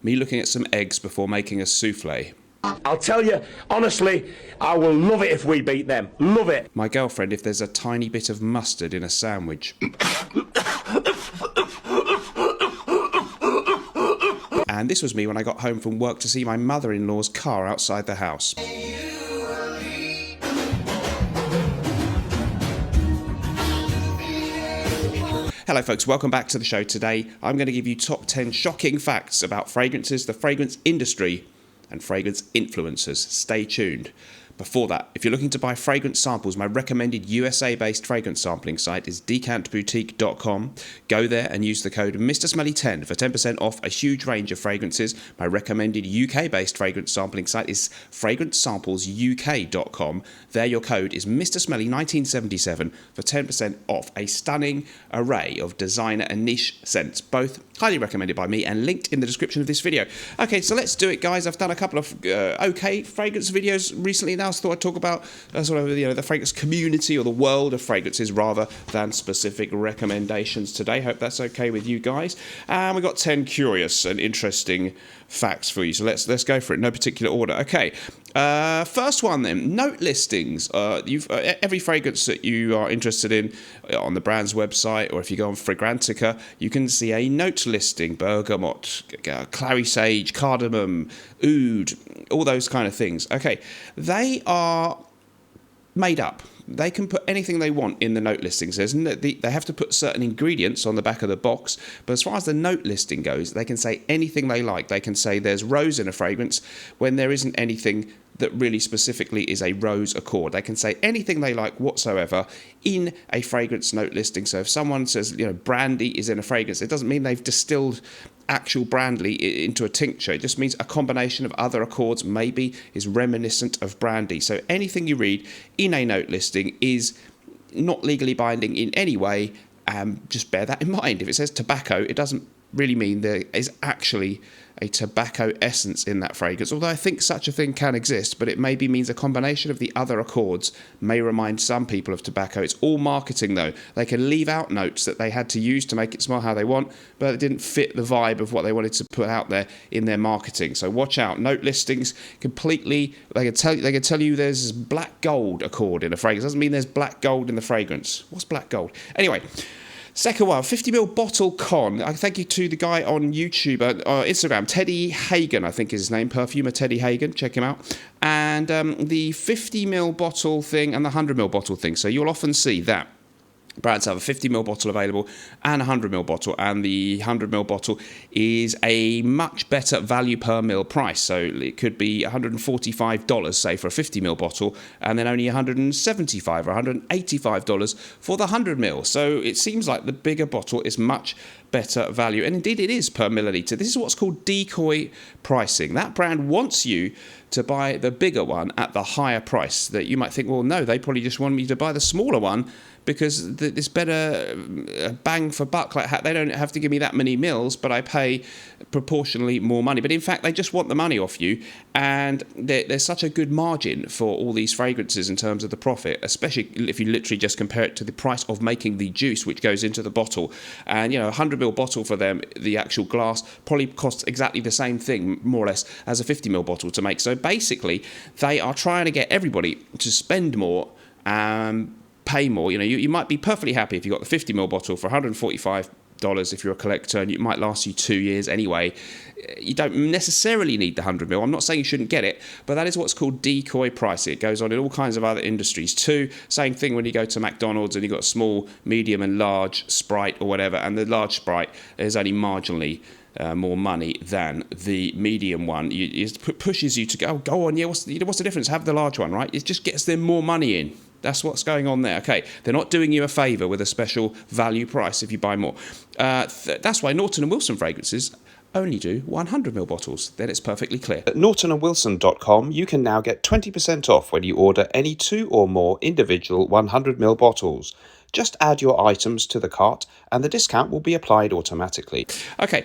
me looking at some eggs before making a souffle. I'll tell you, honestly, I will love it if we beat them. Love it. My girlfriend if there's a tiny bit of mustard in a sandwich. And this was me when I got home from work to see my mother-in-law's car outside the house. Hello folks, welcome back to the show. Today I'm going to give you top 10 shocking facts about fragrances, the fragrance industry and fragrance influencers. Stay tuned. Before that, if you're looking to buy fragrance samples, my recommended USA-based fragrance sampling site is decantboutique.com. Go there and use the code MrSmelly10 for 10% off a huge range of fragrances. My recommended UK-based fragrance sampling site is fragrancesamplesuk.com. There your code is MrSmelly1977 for 10% off a stunning array of designer and niche scents, both highly recommended by me and linked in the description of this video. Okay, so let's do it, guys. I've done a couple of okay fragrance videos recently now. So I thought I'd talk about sort of the fragrance community or the world of fragrances rather than specific recommendations today. Hope that's okay with you guys. And we've got 10 curious and interesting facts for you. So let's go for it. No particular order. Okay. First one then. Note listings. Every fragrance that you are interested in on the brand's website, or if you go on Fragrantica, you can see a note listing: bergamot, clary sage, cardamom, oud, all those kind of things. Okay, they are made up. They can put anything they want in the note listings. They have to put certain ingredients on the back of the box, but as far as the note listing goes, they can say anything they like. They can say there's rose in a fragrance when there isn't anything that really specifically is a rose accord. They can say anything they like whatsoever in a fragrance note listing. So if someone says, brandy is in a fragrance, it doesn't mean they've distilled actual brandy into a tincture. It just means a combination of other accords maybe is reminiscent of brandy. So anything you read in a note listing is not legally binding in any way. Just bear that in mind. If it says tobacco, it doesn't really mean there is actually a tobacco essence in that fragrance, although I think such a thing can exist, but it maybe means a combination of the other accords may remind some people of tobacco. It's all marketing though. They can leave out notes that they had to use to make it smell how they want, but it didn't fit the vibe of what they wanted to put out there in their marketing. So watch out. Note listings completely, they can tell you there's black gold accord in a fragrance. Doesn't mean there's black gold in the fragrance. What's black gold? Anyway, second one, 50ml bottle con. I thank you to the guy on YouTube, Instagram, Teddy Hagen, I think is his name, perfumer Teddy Hagen. Check him out. And the 50ml bottle thing and the 100ml bottle thing. So you'll often see that brands have a 50ml bottle available and a 100ml bottle, and the 100ml bottle is a much better value per mil price. So it could be $145, say, for a 50ml bottle, and then only $175 or $185 for the 100ml. So it seems like the bigger bottle is much better value, and indeed it is per milliliter. This is what's called decoy pricing. That brand wants you to buy the bigger one at the higher price. That you might think, well, no, they probably just want me to buy the smaller one because it's better bang for buck. Like, they don't have to give me that many mils, but I pay proportionally more money. But in fact, they just want the money off you, and there's such a good margin for all these fragrances in terms of the profit, especially if you literally just compare it to the price of making the juice which goes into the bottle. And a 100ml bottle for them, the actual glass probably costs exactly the same thing, more or less, as a 50ml bottle to make. So basically, they are trying to get everybody to spend more, pay more. You might be perfectly happy if you got the 50ml bottle for $145 if you're a collector, and it might last you 2 years anyway. You don't necessarily need the 100ml. I'm not saying you shouldn't get it, but that is what's called decoy pricing. It goes on in all kinds of other industries too. Same thing when you go to McDonald's and you've got small, medium and large Sprite or whatever, and the large Sprite is only marginally more money than the medium one. It pushes you to go on, yeah, what's the difference? Have the large one, right? It just gets them more money in. That's what's going on there. Okay, they're not doing you a favour with a special value price if you buy more. That's why Norton & Wilson fragrances only do 100ml bottles. Then it's perfectly clear. At nortonandwilson.com, you can now get 20% off when you order any 2 or more individual 100ml bottles. Just add your items to the cart and the discount will be applied automatically. Okay,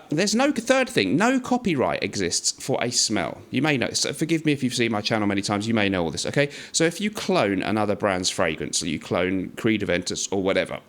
there's no third thing. No copyright exists for a smell. You may know this. So forgive me if you've seen my channel many times. You may know all this, okay? So if you clone another brand's fragrance, you clone Creed Aventus or whatever,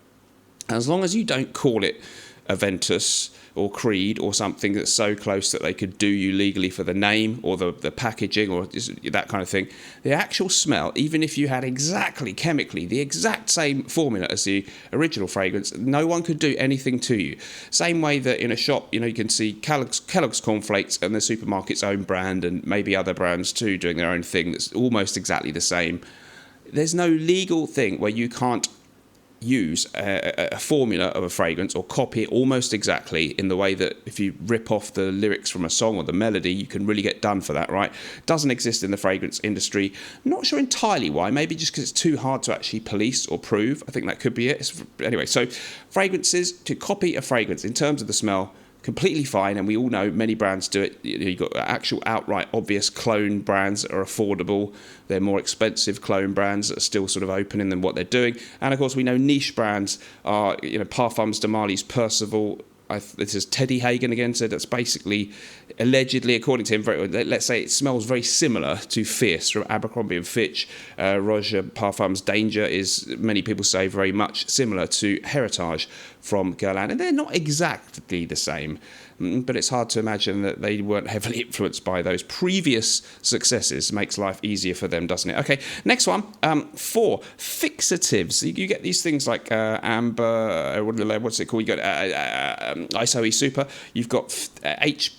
as long as you don't call it Aventus or Creed or something that's so close that they could do you legally for the name or the packaging or that kind of thing. The actual smell, even if you had exactly chemically the exact same formula as the original fragrance, no one could do anything to you. Same way that in a shop, you can see Kellogg's cornflakes and the supermarket's own brand and maybe other brands too doing their own thing that's almost exactly the same. There's no legal thing where you can't use a formula of a fragrance or copy it almost exactly in the way that if you rip off the lyrics from a song or the melody, you can really get done for that, right? Doesn't exist in the fragrance industry. Not sure entirely why, maybe just because it's too hard to actually police or prove. I think that could be it. Anyway, so fragrances, to copy a fragrance in terms of the smell, completely fine, and we all know many brands do it. You've got actual outright obvious clone brands that are affordable. They're more expensive clone brands that are still sort of opening than what they're doing. And of course we know niche brands are, Parfums de Marly's Percival. This is Teddy Hagen again, so that's basically, allegedly, according to him, let's say it smells very similar to Fierce from Abercrombie & Fitch. Roger Parfum's Danger is, many people say, very much similar to Heritage from Guerlain. And they're not exactly the same, but it's hard to imagine that they weren't heavily influenced by those previous successes. Makes life easier for them, doesn't it? Okay, next one. 4, fixatives. You get these things like amber, what's it called? You got ISO Super. You've got PHT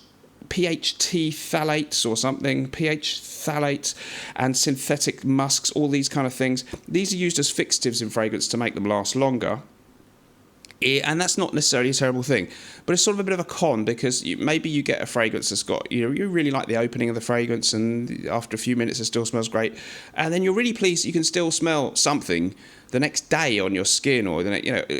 phthalates or something, pH phthalates, and synthetic musks, all these kind of things. These are used as fixatives in fragrance to make them last longer. And that's not necessarily a terrible thing, but it's sort of a bit of a con, because maybe you get a fragrance that's got, you really like the opening of the fragrance, and after a few minutes it still smells great, and then you're really pleased you can still smell something the next day on your skin, or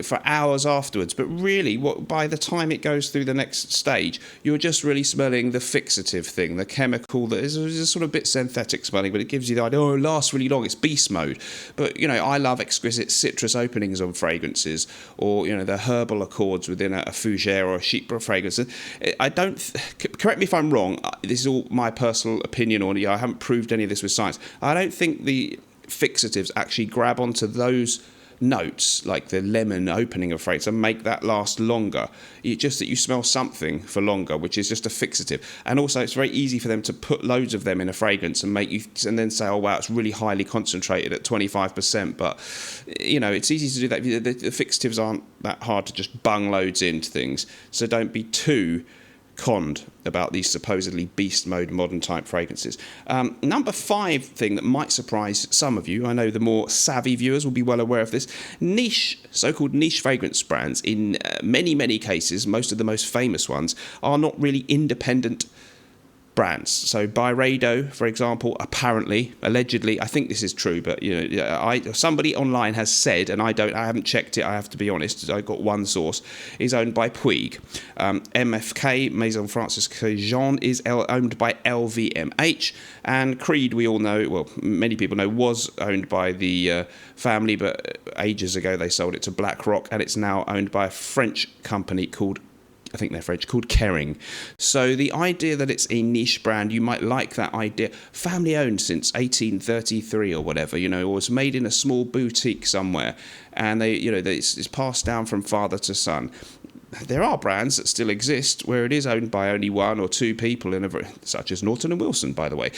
for hours afterwards. But really, by the time it goes through the next stage, you're just really smelling the fixative thing, the chemical that is sort of a bit synthetic smelling, but it gives you the idea, it lasts really long, it's beast mode. But I love exquisite citrus openings on fragrances, or the herbal accords within a fougere or a chypre fragrance. I don't. Correct me if I'm wrong. This is all my personal opinion, or I haven't proved any of this with science. I don't think the fixatives actually grab onto those notes, like the lemon opening of fragrance, and make that last longer. It's just that you smell something for longer, which is just a fixative. And also it's very easy for them to put loads of them in a fragrance and and then say, oh wow, it's really highly concentrated at 25%. But it's easy to do that. The fixatives aren't that hard to just bung loads into things, so don't be too conned about these supposedly beast mode modern type fragrances. Number 5 thing that might surprise some of you, I know the more savvy viewers will be well aware of this, so-called niche fragrance brands, in many cases, most of the most famous ones, are not really independent brands. So Byredo, for example, allegedly, I think this is true, but somebody online has said, and I haven't checked it, I have to be honest, I got one source, is owned by Puig. MFK, Maison Francis Jean, is owned by LVMH, and Creed, we all know, well, many people know, was owned by the family, but ages ago they sold it to BlackRock, and it's now owned by a French company called Kering. So the idea that it's a niche brand, you might like that idea. Family owned since 1833 or whatever, or was made in a small boutique somewhere, and it's passed down from father to son. There are brands that still exist where it is owned by only 1 or 2 people, such as Norton & Wilson, by the way.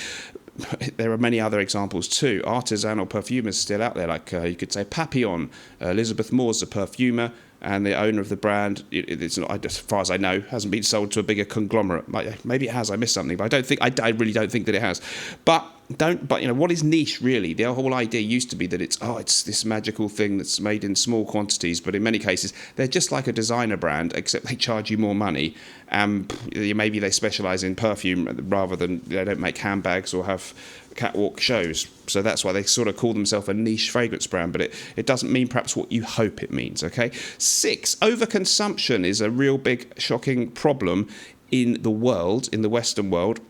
There are many other examples too. Artisanal perfumers still out there, like you could say Papillon. Elizabeth Moore's a perfumer, and the owner of the brand, it's not, as far as I know, hasn't been sold to a bigger conglomerate. Maybe it has. I missed something, but I really don't think that it has. But what is niche really? The whole idea used to be that it's this magical thing that's made in small quantities, but in many cases they're just like a designer brand, except they charge you more money. Maybe they specialise in perfume rather than they don't make handbags or have catwalk shows. So that's why they sort of call themselves a niche fragrance brand, but it doesn't mean perhaps what you hope it means, okay? 6, overconsumption is a real big, shocking problem in the world, in the Western world,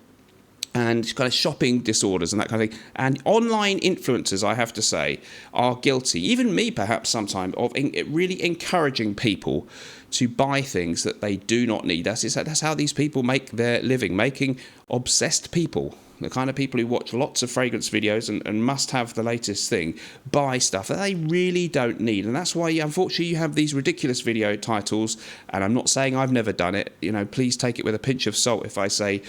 and kind of shopping disorders and that kind of thing. And online influencers, I have to say, are guilty, even me perhaps sometimes, of really encouraging people to buy things that they do not need. That's how these people make their living, making obsessed people. the kind of people who watch lots of fragrance videos and must have the latest thing, buy stuff that they really don't need. And that's why, unfortunately, you have these ridiculous video titles. And I'm not saying I've never done it. Please take it with a pinch of salt if I say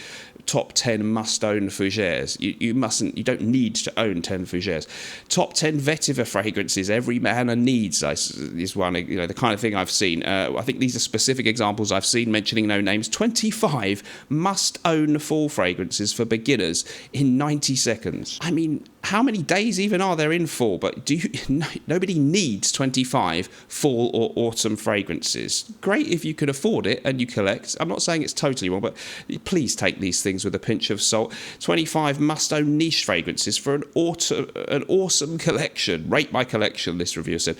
top 10 must-own fougères. You don't need to own 10 fougères. Top 10 vetiver fragrances every man needs is one, the kind of thing I've seen. I think these are specific examples I've seen, mentioning no names. 25 must-own fall fragrances for beginners in 90 seconds. I mean, how many days even are there in fall? But nobody needs 25 fall or autumn fragrances. Great if you can afford it and you collect. I'm not saying it's totally wrong, but please take these things with a pinch of salt. 25 must-own niche fragrances for an awesome collection. Rate my collection, this reviewer said.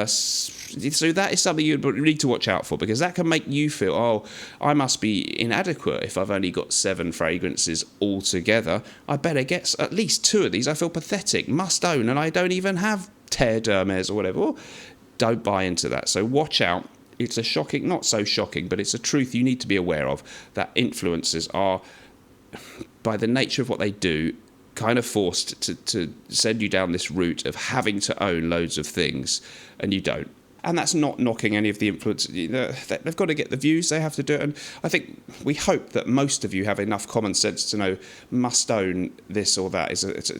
So that is something you need to watch out for, because that can make you feel, oh, I must be inadequate if I've only got 7 fragrances altogether. I better get at least 2 of these. I feel pathetic. Must own, and I don't even have Terre d'Hermès or whatever. Well, don't buy into that. So watch out. It's a shocking, not so shocking, but it's a truth you need to be aware of, that influencers are, by the nature of what they do, kind of forced to send you down this route of having to own loads of things, and you don't. And that's not knocking any of the influencers. They've got to get the views, they have to do it. And I think we hope that most of you have enough common sense to know must own this or that.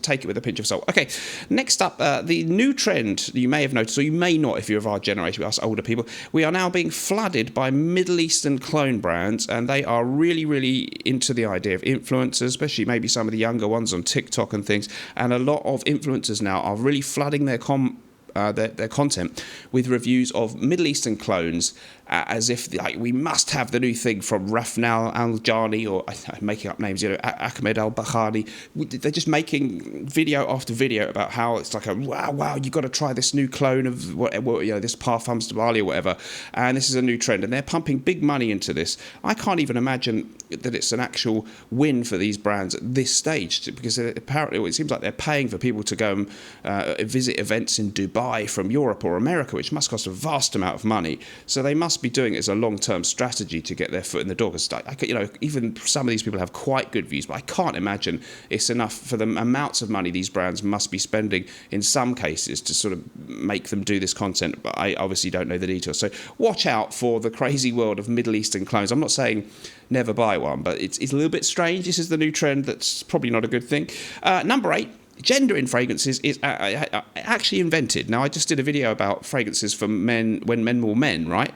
Take it with a pinch of salt. Okay, next up, the new trend you may have noticed, or you may not if you're of our generation, us older people. We are now being flooded by Middle Eastern clone brands, and they are really, really into the idea of influencers, especially maybe some of the younger ones on TikTok and things. And a lot of influencers now are really flooding their content with reviews of Middle Eastern clones, as if we must have the new thing from Rafnal Al-Jani, or I'm making up names, Ahmed Al-Bahani. They're just making video after video about how it's like wow, you got to try this new clone of this Parfums de Bali or whatever, and this is a new trend, and they're pumping big money into this. I can't even imagine that it's an actual win for these brands at this stage, because apparently it seems like they're paying for people to go and visit events in Dubai from Europe or America, which must cost a vast amount of money. So they must be doing it as a long-term strategy to get their foot in the door. Because even some of these people have quite good views, but I can't imagine it's enough for the amounts of money these brands must be spending in some cases to sort of make them do this content. But I obviously don't know the details. So watch out for the crazy world of Middle Eastern clones. I'm not saying never buy one, but it's a little bit strange. This is the new trend. That's probably not a good thing. Number 8. Gender in fragrances is actually invented. Now, I just did a video about fragrances for men, when men were men, right?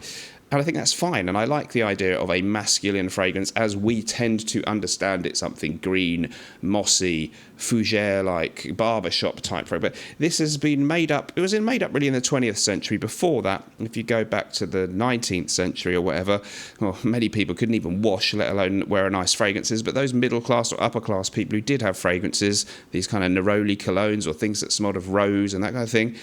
And I think that's fine. And I like the idea of a masculine fragrance as we tend to understand it, something green, mossy, fougere-like, barbershop type fragrance. But this has been made up. It was made up really in the 20th century. Before that, if you go back to the 19th century or whatever, well, many people couldn't even wash, let alone wear nice fragrances. But those middle-class or upper-class people who did have fragrances, these kind of neroli colognes or things that smelled of rose and that kind of thing,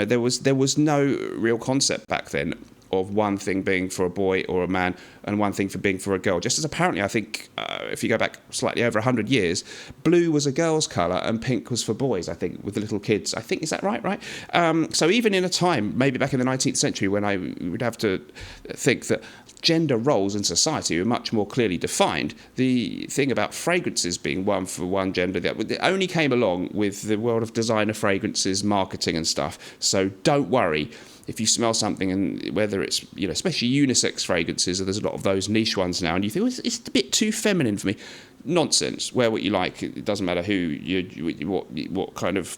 there was no real concept back then of one thing being for a boy or a man and one thing for being for a girl. Just as apparently, I think, if you go back slightly over 100 years, blue was a girl's colour and pink was for boys, I think, with the little kids. I think, is that right? So even in a time, maybe back in the 19th century, when I would have to think that gender roles in society were much more clearly defined, the thing about fragrances being one for one gender, that only came along with the world of designer fragrances, marketing and stuff. So don't worry if you smell something, and whether it's, especially unisex fragrances, there's a lot of those niche ones now, and you think, it's a bit too feminine for me. Nonsense. Wear what you like. It doesn't matter what kind of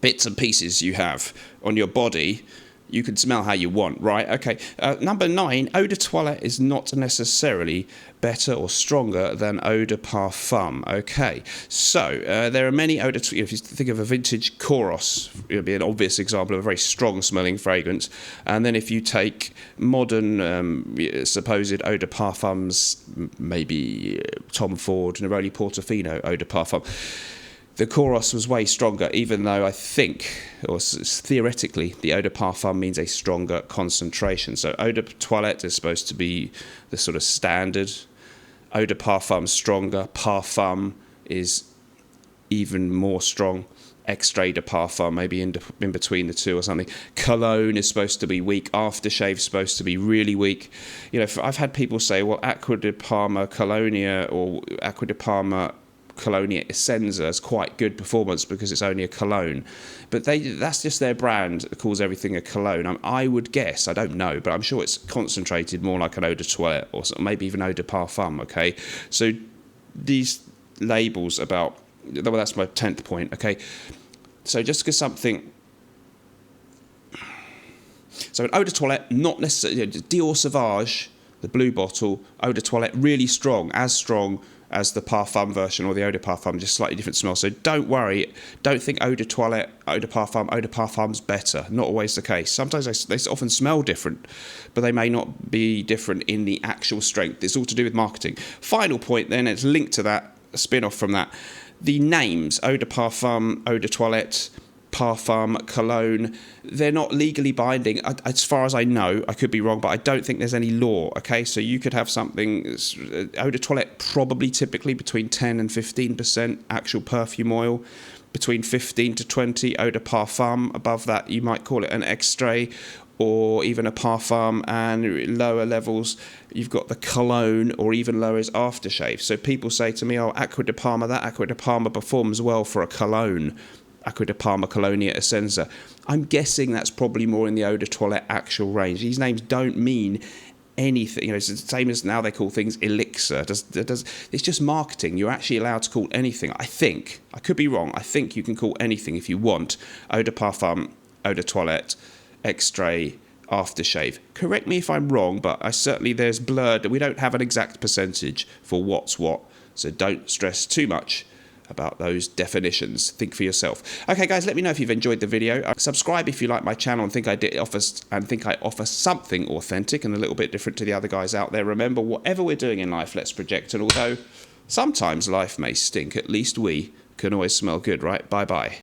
bits and pieces you have on your body. You can smell how you want, right? Okay. Number 9, eau de toilette is not necessarily better or stronger than eau de parfum. Okay. So there are many eau de toilette. If you think of a vintage Koros, it would be an obvious example of a very strong smelling fragrance. And then if you take modern supposed eau de parfums, maybe Tom Ford, Neroli Portofino eau de parfum, the Koros was way stronger, even though I think, or theoretically, the eau de parfum means a stronger concentration. So eau de toilette is supposed to be the sort of standard. Eau de parfum stronger. Parfum is even more strong. Extrait de parfum, maybe in between the two or something. Cologne is supposed to be weak. Aftershave is supposed to be really weak. I've had people say, well, Acqua di Parma Colonia or Acqua di Parma Colonia Essenza is quite good performance because it's only a cologne. But that's just their brand that calls everything a cologne. I would guess, I don't know, but I'm sure it's concentrated more like an eau de toilette or maybe even eau de parfum, okay? So these labels about, well, that's my 10th point, okay? So just because something... So an eau de toilette, not necessarily... Dior Sauvage, the blue bottle, eau de toilette, really strong as the parfum version or the eau de parfum, just slightly different smell. So don't worry, don't think eau de toilette, eau de parfum's better. Not always the case. Sometimes they often smell different, but they may not be different in the actual strength. It's all to do with marketing. Final point then, it's linked to that, a spin-off from that. The names, eau de parfum, eau de toilette, parfum, cologne, they're not legally binding. As far as I know, I could be wrong, but I don't think there's any law, okay? So you could have something, eau de toilette probably typically between 10 and 15% actual perfume oil, between 15 to 20 eau de parfum. Above that, you might call it an extrait or even a parfum, and lower levels, you've got the cologne, or even lower is aftershave. So people say to me, oh, Acqua di Parma, that Acqua di Parma performs well for a cologne. Acqua di Parma Colonia Essenza. I'm guessing that's probably more in the eau de toilette actual range. These names don't mean anything. It's the same as now they call things elixir. It's just marketing. You're actually allowed to call anything. I think, I could be wrong, I think you can call anything if you want. Eau de parfum, eau de toilette, extrait, aftershave. Correct me if I'm wrong, but there's blurred. We don't have an exact percentage for what's what. So don't stress too much about those definitions. Think for yourself. Okay, guys, let me know if you've enjoyed the video. Subscribe if you like my channel and think I offer something authentic and a little bit different to the other guys out there. Remember, whatever we're doing in life, let's project. And although sometimes life may stink, at least we can always smell good, right? Bye-bye.